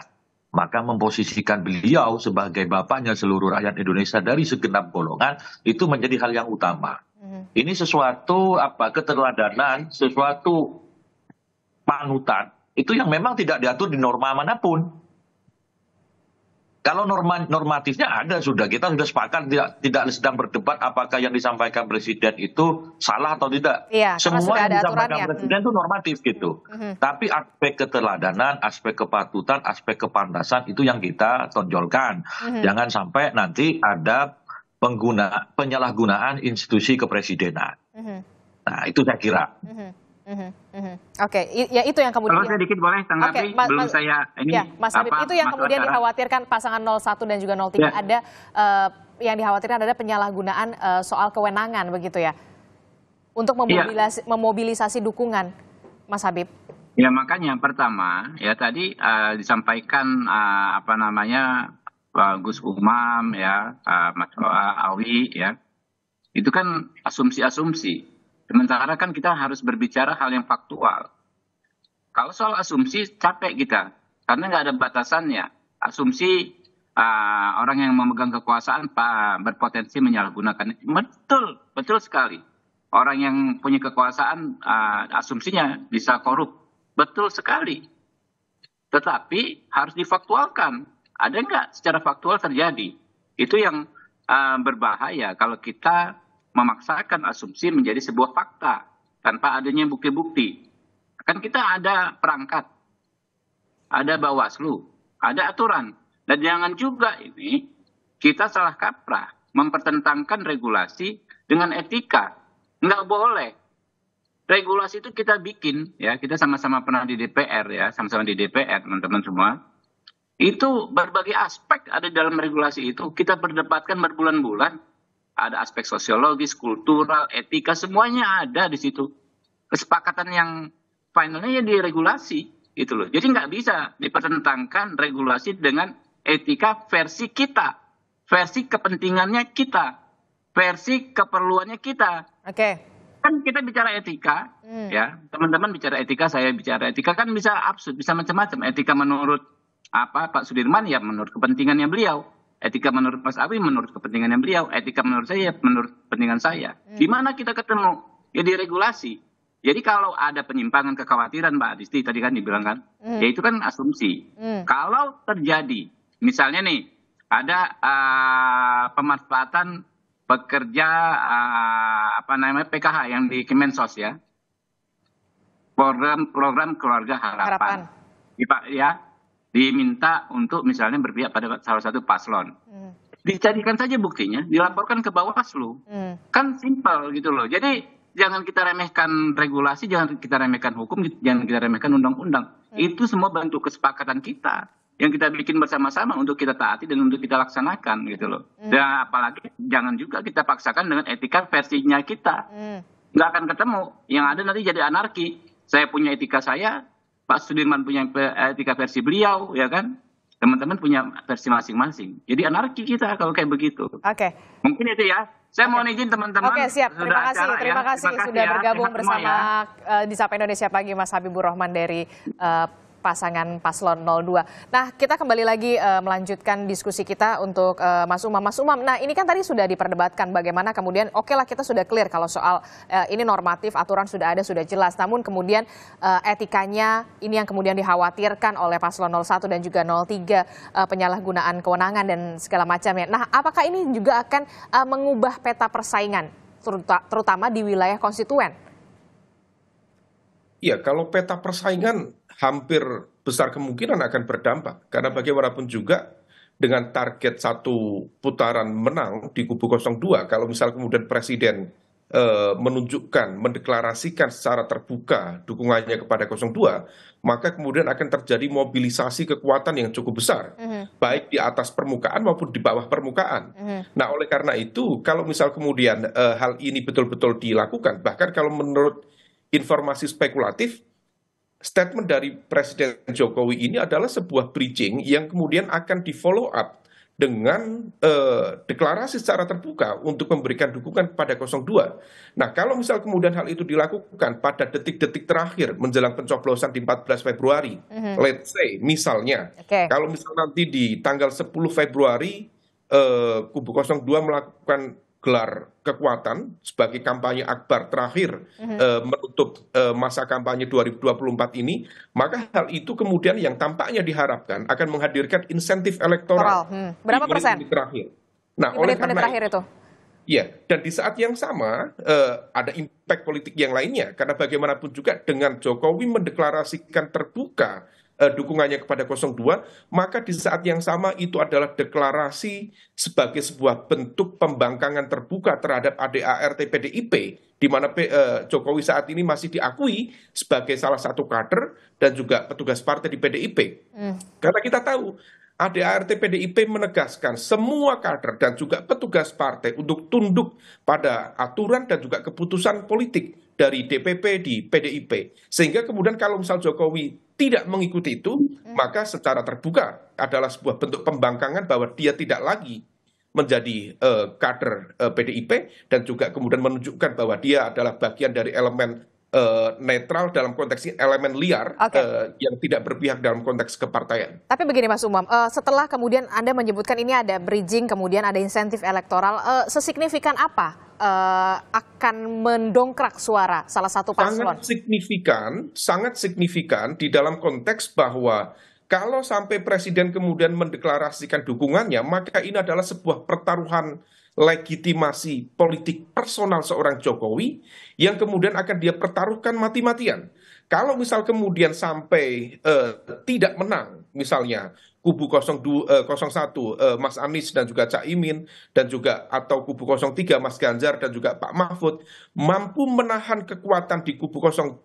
Maka memposisikan beliau sebagai bapaknya seluruh rakyat Indonesia dari segenap golongan itu menjadi hal yang utama. Ini sesuatu keteladanan, sesuatu panutan itu yang memang tidak diatur di norma manapun. Kalau normatifnya ada sudah, kita sudah sepakat tidak sedang berdebat apakah yang disampaikan presiden itu salah atau tidak. Iya, karena Semua sudah yang ada disampaikan aturannya. presiden itu normatif gitu. Tapi aspek keteladanan, aspek kepatutan, aspek kepantasan itu yang kita tonjolkan. Jangan sampai nanti ada penyalahgunaan institusi kepresidenan. Nah, itu saya kira. Oke, ya itu yang kemudian. Kalau sedikit boleh tanggapi, belum saya ini. Ya, Mas Habib, itu yang kemudian dikhawatirkan pasangan 01 dan juga 03 Ya. ada yang dikhawatirkan ada penyalahgunaan soal kewenangan begitu ya, untuk memobilisasi dukungan, Mas Habib. Ya makanya pertama ya tadi disampaikan Gus Umam ya, Mas Awi ya, itu kan asumsi-asumsi. Sementara kan kita harus berbicara hal yang faktual. Kalau soal asumsi capek kita, karena nggak ada batasannya. Asumsi orang yang memegang kekuasaan berpotensi menyalahgunakan. Betul sekali. Orang yang punya kekuasaan asumsinya bisa korup. Betul sekali. Tetapi harus difaktualkan. Ada nggak secara faktual terjadi? Itu yang berbahaya kalau kita memaksakan asumsi menjadi sebuah fakta tanpa adanya bukti-bukti. Kan kita ada perangkat, ada Bawaslu, ada aturan. Dan jangan juga ini kita salah kaprah mempertentangkan regulasi dengan etika. Nggak boleh. Regulasi itu kita bikin, ya kita sama-sama pernah di DPR ya, sama-sama di DPR teman-teman semua. Itu berbagai aspek ada dalam regulasi itu. Kita perdebatkan berbulan-bulan. Ada aspek sosiologis, kultural, etika, semuanya ada di situ. Kesepakatan yang finalnya ya di regulasi, gitu loh. Jadi nggak bisa dipertentangkan regulasi dengan etika versi kita, versi kepentingannya kita, versi keperluannya kita. Oke. Kan kita bicara etika, ya teman-teman bicara etika, saya bicara etika kan bisa absurd, bisa macam-macam. Etika menurut Pak Sudirman ya menurut kepentingannya beliau. Etika menurut Mas Awi menurut kepentingannya beliau, etika menurut saya menurut kepentingan saya. Di mana kita ketemu? Ya di regulasi. Jadi kalau ada penyimpangan kekhawatiran Mbak Adisti tadi kan dibilang kan, ya itu kan asumsi. Kalau terjadi, misalnya nih ada pemanfaatan pekerja PKH yang di Kemensos ya, program keluarga harapan. Ya, diminta untuk misalnya berpihak pada salah satu paslon. Dijadikan saja buktinya, dilaporkan ke Bawaslu. Kan simpel gitu loh. Jadi jangan kita remehkan regulasi, jangan kita remehkan hukum, jangan kita remehkan undang-undang. Itu semua bentuk kesepakatan kita yang kita bikin bersama-sama untuk kita taati dan untuk kita laksanakan gitu loh. Dan apalagi jangan juga kita paksakan dengan etika versinya kita. Nggak akan ketemu. Yang ada nanti jadi anarki. Saya punya etika saya, Pak Sudirman punya etika versi beliau, ya kan? Teman-teman punya versi masing-masing. Jadi anarki kita kalau kayak begitu. Oke. Mungkin itu ya. Saya mohon izin teman-teman. Oke, siap. Terima kasih sudah bergabung bersama di Sapa Indonesia Pagi, Mas Habibur Rahman dari pasangan paslon 02. Nah, kita kembali lagi melanjutkan diskusi kita untuk Mas Umam. Mas Umam, nah ini kan tadi sudah diperdebatkan bagaimana kemudian, oke lah kita sudah clear kalau soal ini normatif, aturan sudah ada, sudah jelas. Namun kemudian etikanya ini yang kemudian dikhawatirkan oleh paslon 01 dan juga 03, penyalahgunaan kewenangan dan segala macamnya. Nah, apakah ini juga akan mengubah peta persaingan, terutama di wilayah konstituen? Ya, kalau peta persaingan hampir besar kemungkinan akan berdampak. Karena bagaimanapun juga dengan target satu putaran menang di kubu 02, kalau misal kemudian Presiden menunjukkan, mendeklarasikan secara terbuka dukungannya kepada 02, maka kemudian akan terjadi mobilisasi kekuatan yang cukup besar, baik di atas permukaan maupun di bawah permukaan. Nah, oleh karena itu, kalau misal kemudian hal ini betul-betul dilakukan, bahkan kalau menurut informasi spekulatif, statement dari Presiden Jokowi ini adalah sebuah bridging yang kemudian akan di-follow up dengan deklarasi secara terbuka untuk memberikan dukungan kepada 02. Nah, kalau misal kemudian hal itu dilakukan pada detik-detik terakhir menjelang pencoblosan di 14 Februari, let's say, misalnya, kalau misal nanti di tanggal 10 Februari, kubu 02 melakukan gelar kekuatan sebagai kampanye akbar terakhir menutup masa kampanye 2024 ini, maka hal itu kemudian yang tampaknya diharapkan akan menghadirkan insentif elektoral Berapa di persen? menit-menit terakhir. Nah, Di oleh menit-menit karena terakhir itu. ya, dan di saat yang sama ada impact politik yang lainnya, karena bagaimanapun juga dengan Jokowi mendeklarasikan terbuka dukungannya kepada 02, maka di saat yang sama itu adalah deklarasi sebagai sebuah bentuk pembangkangan terbuka terhadap ADART PDIP, di mana Jokowi saat ini masih diakui sebagai salah satu kader dan juga petugas partai di PDIP. Karena kita tahu ADART PDIP menegaskan semua kader dan juga petugas partai untuk tunduk pada aturan dan juga keputusan politik dari DPP di PDIP. Sehingga kemudian kalau misal Jokowi tidak mengikuti itu, maka secara terbuka adalah sebuah bentuk pembangkangan bahwa dia tidak lagi menjadi kader PDIP dan juga kemudian menunjukkan bahwa dia adalah bagian dari elemen netral dalam konteks ini, elemen liar yang tidak berpihak dalam konteks kepartaian. Tapi begini Mas Umam, setelah kemudian Anda menyebutkan ini ada bridging, kemudian ada insentif elektoral, sesignifikan apa akan mendongkrak suara salah satu paslon? Sangat signifikan di dalam konteks bahwa kalau sampai Presiden kemudian mendeklarasikan dukungannya, maka ini adalah sebuah pertaruhan legitimasi politik personal seorang Jokowi yang kemudian akan dia pertaruhkan mati-matian. Kalau misal kemudian sampai tidak menang, misalnya kubu 01 Mas Anies dan juga Caimin dan juga atau kubu 03 Mas Ganjar dan juga Pak Mahfud mampu menahan kekuatan di kubu 02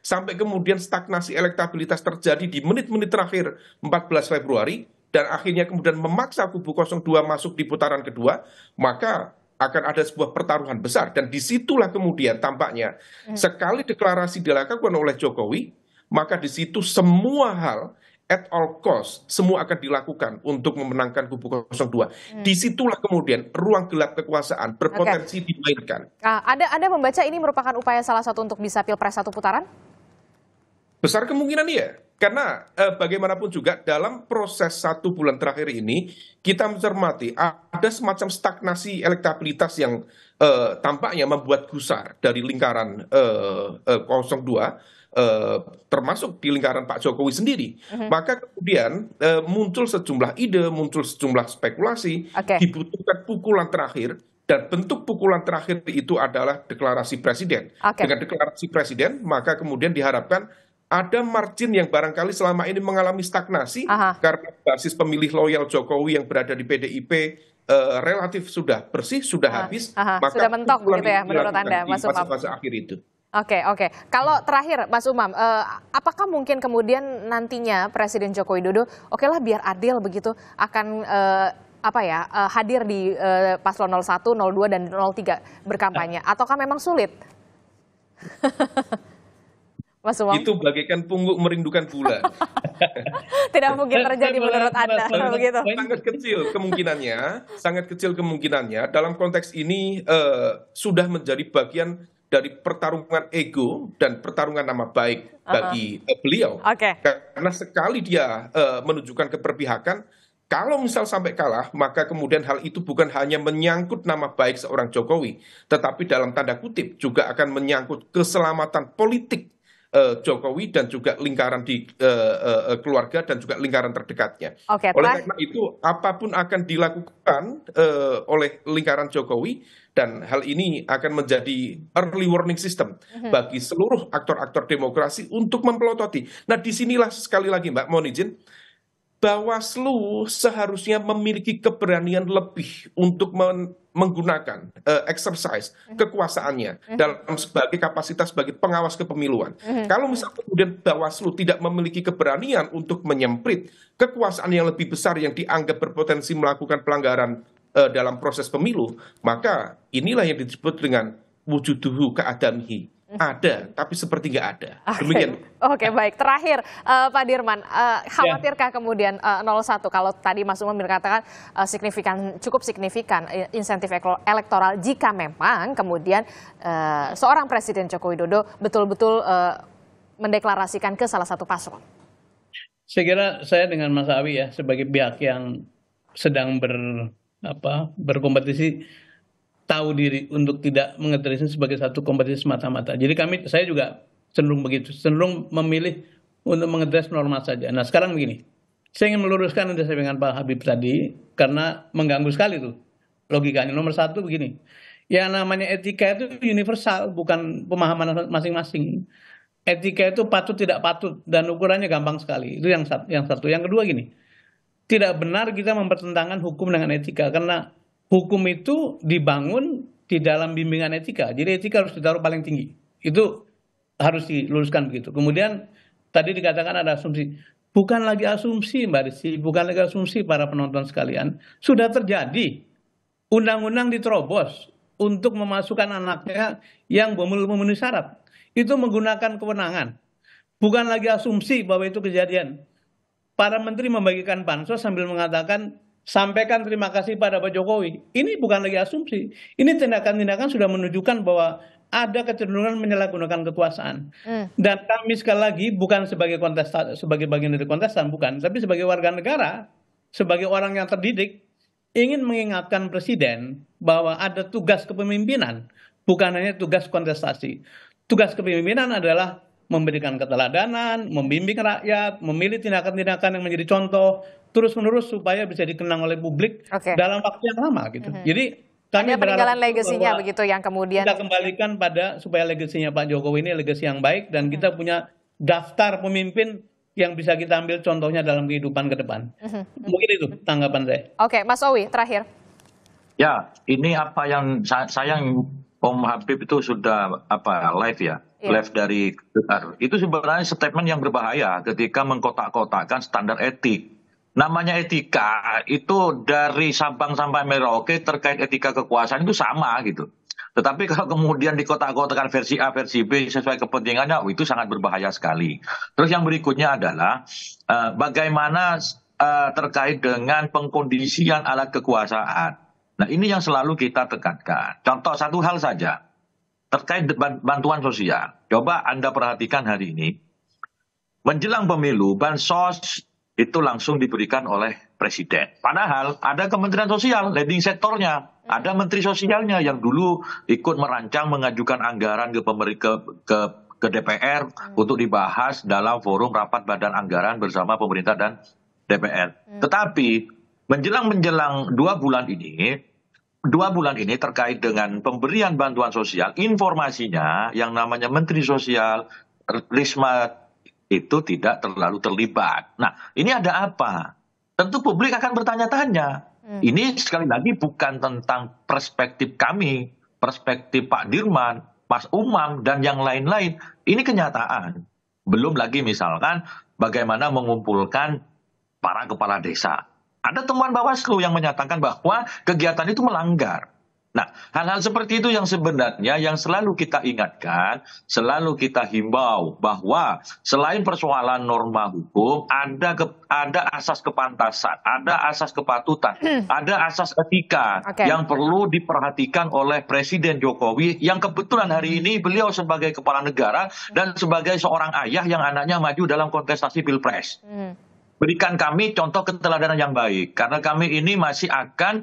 sampai kemudian stagnasi elektabilitas terjadi di menit-menit terakhir 14 Februari dan akhirnya kemudian memaksa kubu 02 masuk di putaran kedua, maka akan ada sebuah pertaruhan besar. Dan disitulah kemudian tampaknya sekali deklarasi dilakukan oleh Jokowi, maka di situ semua hal at all cost, semua akan dilakukan untuk memenangkan kubu 02. Disitulah kemudian ruang gelap kekuasaan berpotensi dimainkan. Anda membaca ini merupakan upaya salah satu untuk bisa pilpres satu putaran? Besar kemungkinan iya. Karena bagaimanapun juga dalam proses 1 bulan terakhir ini, kita mencermati ada semacam stagnasi elektabilitas yang tampaknya membuat gusar dari lingkaran 02, termasuk di lingkaran Pak Jokowi sendiri. Maka kemudian muncul sejumlah ide, muncul sejumlah spekulasi, dibutuhkan pukulan terakhir, dan bentuk pukulan terakhir itu adalah deklarasi presiden. Dengan deklarasi presiden, maka kemudian diharapkan ada margin yang barangkali selama ini mengalami stagnasi karena basis pemilih loyal Jokowi yang berada di PDIP relatif sudah bersih, sudah habis. Maka sudah mentok begitu ya menurut Anda, Mas Umam? Fase akhir itu. Oke. Kalau terakhir, Mas Umam, apakah mungkin kemudian nantinya Presiden Joko Widodo, okelah biar adil begitu, akan hadir di paslon 01, 02, dan 03 berkampanye, ataukah memang sulit? Mas Umam? Itu bagaikan pungguk merindukan bulan. Tidak mungkin terjadi menurut Anda, begitu? Sangat kecil kemungkinannya. Dalam konteks ini sudah menjadi bagian dari pertarungan ego dan pertarungan nama baik bagi beliau. Karena sekali dia menunjukkan keberpihakan, kalau misal sampai kalah, maka kemudian hal itu bukan hanya menyangkut nama baik seorang Jokowi, tetapi dalam tanda kutip juga akan menyangkut keselamatan politik Jokowi dan juga lingkaran di keluarga dan juga lingkaran terdekatnya. Oleh karena itu, apapun akan dilakukan oleh lingkaran Jokowi, dan hal ini akan menjadi early warning system bagi seluruh aktor-aktor demokrasi untuk mempelototi. Nah, disinilah sekali lagi Mbak, mohon izin, Bawaslu seharusnya memiliki keberanian lebih untuk menggunakan exercise kekuasaannya dalam sebagai kapasitas sebagai pengawas kepemiluan. Kalau misalnya kemudian Bawaslu tidak memiliki keberanian untuk menyemprit kekuasaan yang lebih besar yang dianggap berpotensi melakukan pelanggaran dalam proses pemilu, maka inilah yang disebut dengan wujuduhu keadamihi. Ada, tapi seperti nggak ada. Demikian. Oke, baik. Terakhir, Pak Dirman, khawatirkah kemudian 01, kalau tadi Mas Umam mengatakan cukup signifikan insentif elektoral jika memang kemudian seorang Presiden Joko Widodo betul-betul mendeklarasikan ke salah satu paslon? Saya kira saya dengan Mas Awi ya, sebagai pihak yang sedang berkompetisi, tahu diri untuk tidak mengadresnya sebagai satu kompetisi semata-mata. Jadi saya juga cenderung begitu, cenderung memilih untuk mengadres norma saja. Nah sekarang begini, saya ingin meluruskan yang saya dengan Pak Habib tadi, karena mengganggu sekali tuh logikanya. Nomor satu begini, yang namanya etika itu universal, bukan pemahaman masing-masing. Etika itu patut tidak patut, dan ukurannya gampang sekali. Itu yang satu. Yang kedua gini, tidak benar kita mempertentangkan hukum dengan etika, karena hukum itu dibangun di dalam bimbingan etika. Jadi etika harus ditaruh paling tinggi. Itu harus diluruskan begitu. Kemudian tadi dikatakan ada asumsi. Bukan lagi asumsi Mbak Desi, bukan lagi asumsi para penonton sekalian. Sudah terjadi. Undang-undang diterobos untuk memasukkan anaknya yang memenuhi syarat. Itu menggunakan kewenangan. Bukan lagi asumsi bahwa itu kejadian. Para menteri membagikan bansos sambil mengatakan, sampaikan terima kasih pada Pak Jokowi. Ini bukan lagi asumsi. Ini tindakan-tindakan sudah menunjukkan bahwa ada kecenderungan menyalahgunakan kekuasaan. Dan kami sekali lagi bukan sebagai kontestan, sebagai bagian dari kontestan, bukan, tapi sebagai warga negara, sebagai orang yang terdidik, ingin mengingatkan Presiden bahwa ada tugas kepemimpinan, bukan hanya tugas kontestasi. Tugas kepemimpinan adalah memberikan keteladanan, membimbing rakyat, memilih tindakan-tindakan yang menjadi contoh, terus-menerus supaya bisa dikenang oleh publik dalam waktu yang lama gitu. Jadi kami ada peninggalan legasinya begitu yang kemudian kita kembalikan pada supaya legasinya Pak Jokowi ini legasi yang baik, dan kita punya daftar pemimpin yang bisa kita ambil contohnya dalam kehidupan ke depan. Mungkin itu tanggapan saya. Oke, Mas Owi, terakhir. Ya, ini apa yang sayang Om Habib itu sudah live ya, live dari Qatar. Itu sebenarnya statement yang berbahaya ketika mengkotak-kotakkan standar etik. Namanya etika itu dari Sabang sampai Merauke terkait etika kekuasaan itu sama gitu. Tetapi kalau kemudian dikotak-kotakan versi A, versi B sesuai kepentingannya, itu sangat berbahaya sekali. Terus yang berikutnya adalah bagaimana terkait dengan pengkondisian alat kekuasaan. Nah ini yang selalu kita tekankan. Contoh satu hal saja, terkait bantuan sosial. Coba Anda perhatikan hari ini, menjelang pemilu, bansos itu langsung diberikan oleh Presiden. Padahal ada Kementerian Sosial, leading sektornya. Ada Menteri Sosialnya yang dulu ikut merancang mengajukan anggaran ke DPR untuk dibahas dalam forum rapat badan anggaran bersama pemerintah dan DPR. Tetapi menjelang 2 bulan ini terkait dengan pemberian bantuan sosial, informasinya yang namanya Menteri Sosial Risma itu tidak terlalu terlibat. Nah, ini ada apa? Tentu publik akan bertanya-tanya. Ini sekali lagi bukan tentang perspektif kami, perspektif Pak Dirman, Mas Umam, dan yang lain-lain. Ini kenyataan. Belum lagi misalkan bagaimana mengumpulkan para kepala desa. Ada temuan Bawaslu yang menyatakan bahwa kegiatan itu melanggar. Nah, hal-hal seperti itu yang sebenarnya yang selalu kita ingatkan, selalu kita himbau bahwa selain persoalan norma hukum, ada asas kepantasan, ada asas kepatutan, ada asas etika yang perlu diperhatikan oleh Presiden Jokowi yang kebetulan hari ini beliau sebagai kepala negara dan sebagai seorang ayah yang anaknya maju dalam kontestasi Pilpres. Berikan kami contoh keteladanan yang baik, karena kami ini masih akan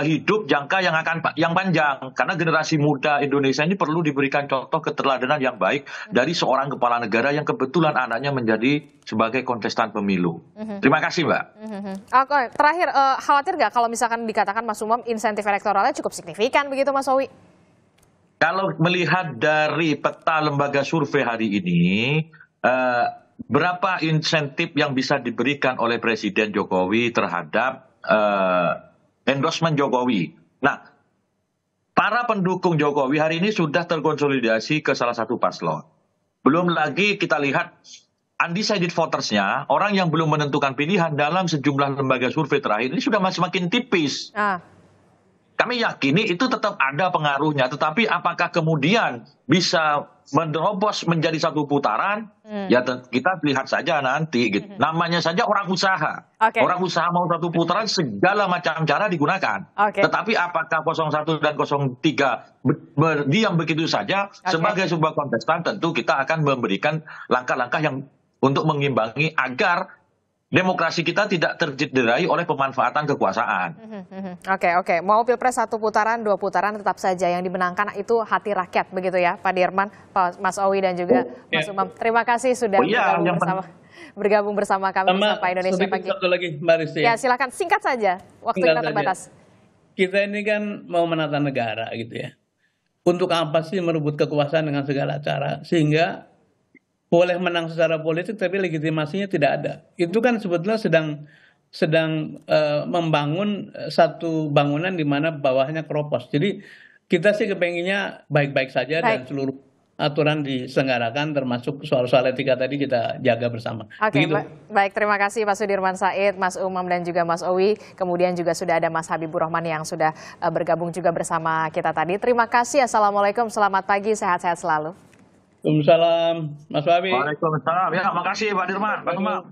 hidup jangka yang panjang, karena generasi muda Indonesia ini perlu diberikan contoh keteladanan yang baik dari seorang kepala negara yang kebetulan anaknya menjadi sebagai kontestan pemilu. Terima kasih, Mbak. Oke, terakhir, khawatir nggak kalau misalkan dikatakan Mas Umam insentif elektoralnya cukup signifikan begitu, Mas Owi? Kalau melihat dari peta lembaga survei hari ini, berapa insentif yang bisa diberikan oleh Presiden Jokowi terhadap endorsement Jokowi. Nah, para pendukung Jokowi hari ini sudah terkonsolidasi ke salah satu paslon. Belum lagi kita lihat undecided votersnya, orang yang belum menentukan pilihan dalam sejumlah lembaga survei terakhir ini sudah semakin tipis. Kami yakini itu tetap ada pengaruhnya, tetapi apakah kemudian bisa menerobos menjadi satu putaran? Ya kita lihat saja nanti. Gitu. Namanya saja orang usaha. Orang usaha mau satu putaran segala macam cara digunakan. Tetapi apakah 01 dan 03 diam begitu saja sebagai sebuah kontestan? Tentu kita akan memberikan langkah-langkah yang untuk mengimbangi agar demokrasi kita tidak tercederai oleh pemanfaatan kekuasaan. Oke. Mau Pilpres 1 putaran, 2 putaran tetap saja yang dimenangkan itu hati rakyat, begitu ya Pak Dirman, Pak Mas Owi dan juga Mas Umam. Terima kasih sudah bergabung bersama kami di Sapa Indonesia Pagi. Satu lagi, Mbak Risti. Ya silakan, singkat saja, waktu kita terbatas. Kita ini kan mau menata negara gitu ya. Untuk apa sih merebut kekuasaan dengan segala cara, sehingga boleh menang secara politik tapi legitimasinya tidak ada. Itu kan sebetulnya sedang membangun satu bangunan di mana bawahnya keropos. Jadi kita sih kepenginnya baik-baik saja dan seluruh aturan diselenggarakan termasuk soal-soal etika tadi kita jaga bersama. Oke, baik, terima kasih Pak Sudirman Said, Mas Umam dan juga Mas Owi. Kemudian juga sudah ada Mas Habibur Rahman yang sudah bergabung juga bersama kita tadi. Terima kasih. Assalamualaikum, selamat pagi, sehat-sehat selalu. Waalaikumsalam, Mas Wabi. Waalaikumsalam. Ya, makasih Pak Dirman, Pak Umam.